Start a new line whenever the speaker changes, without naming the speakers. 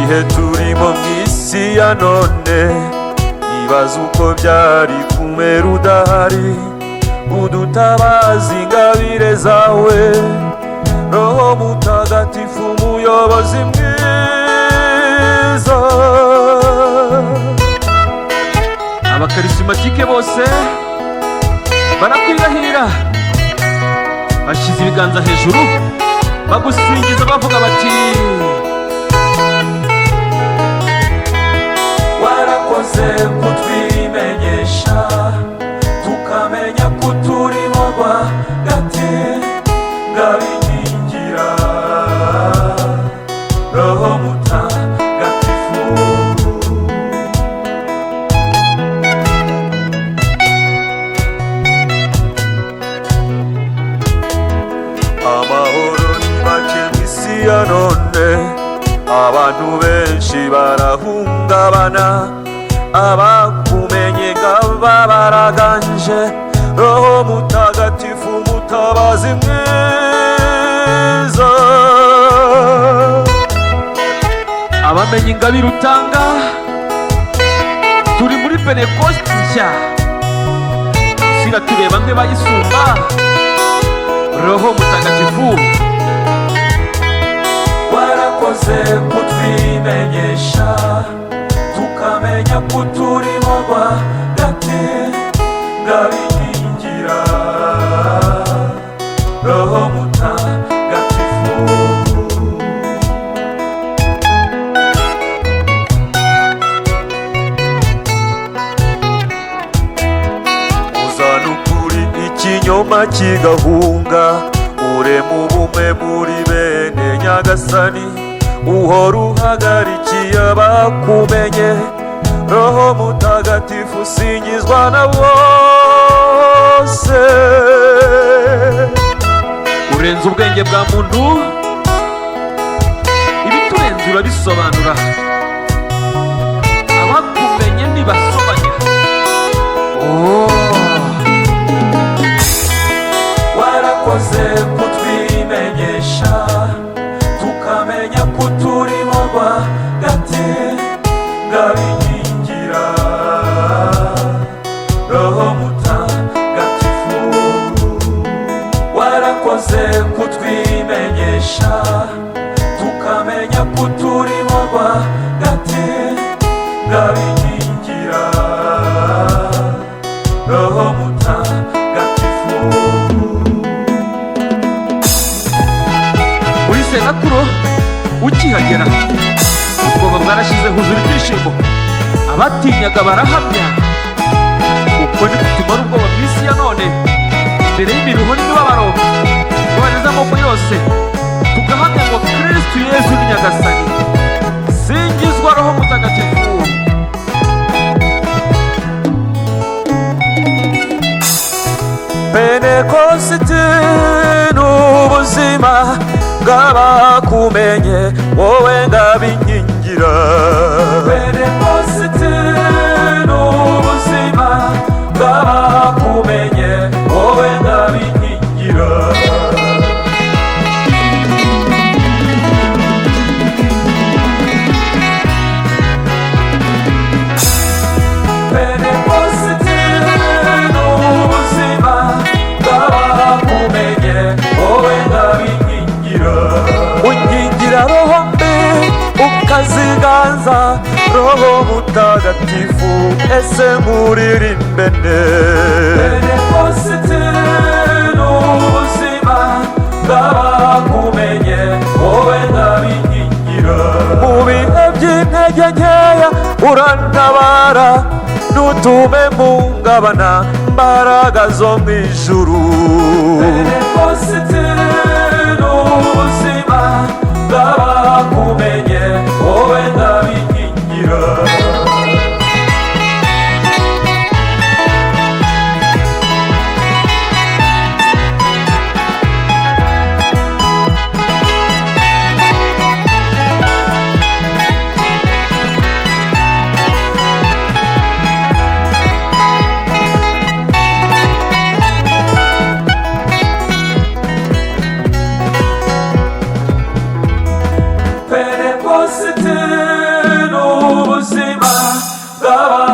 bihe turimo mw'isi ya none, ibaza uko byari kumera udahari, udutabaza ingabire zawe, Roho Mutagatifu umuyobozi mwiza. Abakarismatike bose barakwirahira, bashize ibiganza hejuru bagusingiza bavuga bati warakoze kutwimenyesha tukamenya kuturimo rwagati, ngabingingira Roho Mutagatifu. Amahoro ni make mw'isi ya none, abantu benshi barahungabana, abakumenye ngaba baraganje, Roho Mutagatifu mutabazi mwiza. Abamenye ingabire utanga, turi muri Pentekoste nshya, sira tureba mwe bayisumba, Roho Mutagatifu warakoze kutwimenyesha tukamenya kuturimo rwagati, ngabingingira Roho Mutagatifu. Uzana ukuri ikinyoma kigahunga, urema ubumwe muri bene Nyagasani, uhora uhagarikiye abakumenye, Roho Mutagatifu singizwa na bose. Urenze ubwenge bwa muntu, ibiturenze urabisobanura, abakumenye ntibasobanya. Warakoze kutwimenyesha tukamenya kuturimo rwagati, ngabingingira Roho Mutagatifu. Warakoze kutwimenyesha tukamenya kuturimo rwagati, ngabingingira Roho Mutagatifu. Muri Senakuro ukihagera, ubwoba bwarashize huzura ibyishimo, abatinyaga barahamya. Uko ni kutumara ubwoba mw'isi ya none, imbere y'imiruho n'imibabaro, twohereza amaboko yose tugahamya ngo Kristu Yesu ni Nyagasani. Singizwa Roho Mutagatifu. Pentekoste n'ubuzima bw'abakumenye, wowe ngabingingira. Pentekoste n'ubuzima bw'abakumenye, wowe ngabingingira. Pentekoste n'ubuzima bw'abakumenye, wowe ngabingingira. Ungingira roho mbi ukaziganza, Roho Mutagatifu ese muririmbene. Pentekoste n'ubuzima bw'abakumenye, wowe ngabingingira. Mu bihe by'intege nkeya urantabara, ntutume mpungabana mbaraga zo mw'ijuru. Pentekoste n'ubuzima bw'abakumenye, wowe ngabingingira. Saba